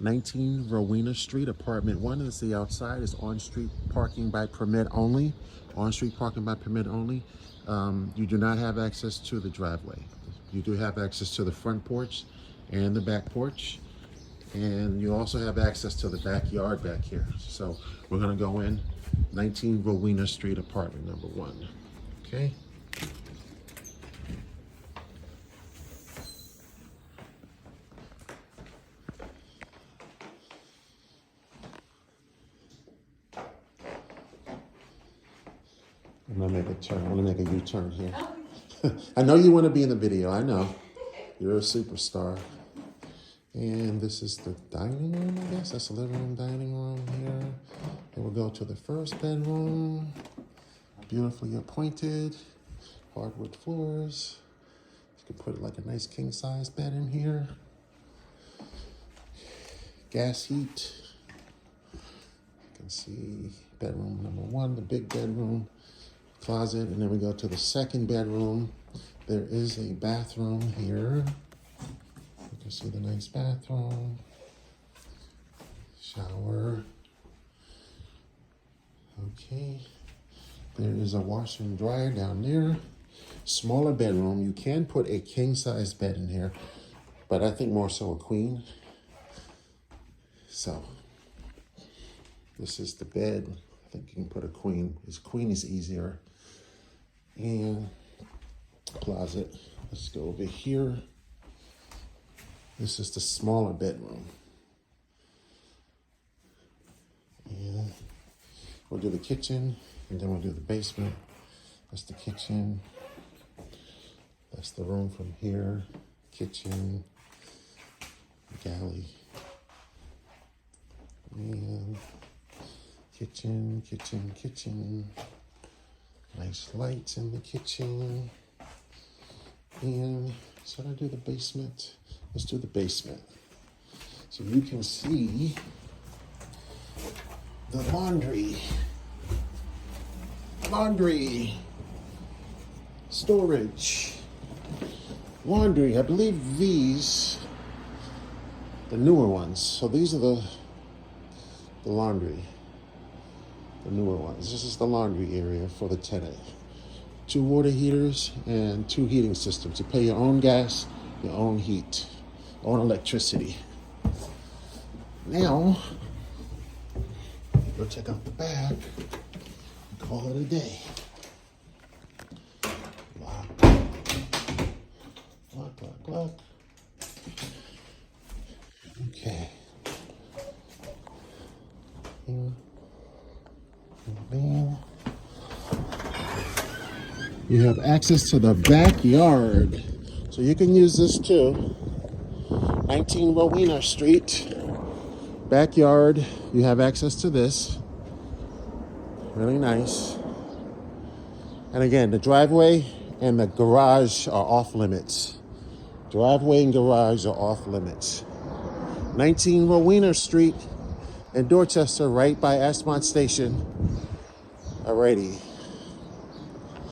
19 Rowena Street, apartment 1. Let's see, outside is on-street parking by permit only. On-street parking by permit only. You do not have access to the driveway. You do have access to the front porch and the back porch. And you also have access to the backyard back here. So we're gonna go in 19 Rowena Street, apartment number 1. Okay. I'm gonna make a turn. I'm gonna make a U-turn here. I know you want to be in the video. I know. You're a superstar. And this is the dining room, I guess. That's the living room, dining room here. And we'll go to the first bedroom. Beautifully appointed. Hardwood floors. You can put like a nice king-size bed in here. Gas heat. You can see bedroom number 1, the big bedroom. Closet, and then we go to the second bedroom. There is a bathroom here. You can see the nice bathroom. Shower. Okay. There is a washer and dryer down there. Smaller bedroom. You can put a king-size bed in here, but I think more so a queen. So, this is the bed. I think you can put a queen. This queen is easier. And closet. Let's go over here. This is the smaller bedroom. And we'll do the kitchen, and then we'll do the basement. That's the kitchen. That's the room from here. Kitchen, galley, and kitchen, kitchen, kitchen. Nice lights in the kitchen. And should I do the basement? Let's do the basement. So you can see the laundry. Laundry. Storage. Laundry. I believe these, the newer ones. So these are the laundry. The newer ones. This is the laundry area for the tenant. 2 water heaters and 2 heating systems. You pay your own gas, your own heat, own electricity. Now, go check out the back and call it a day. Lock. Lock, lock, lock. Okay. Here. You have access to the backyard, so you can use this too. 19 Rowena Street, backyard. You have access to this. Really nice. And again, the driveway and the garage are off limits. Driveway and garage are off limits. 19 Rowena Street in Dorchester, right by Ashmont Station. Alrighty.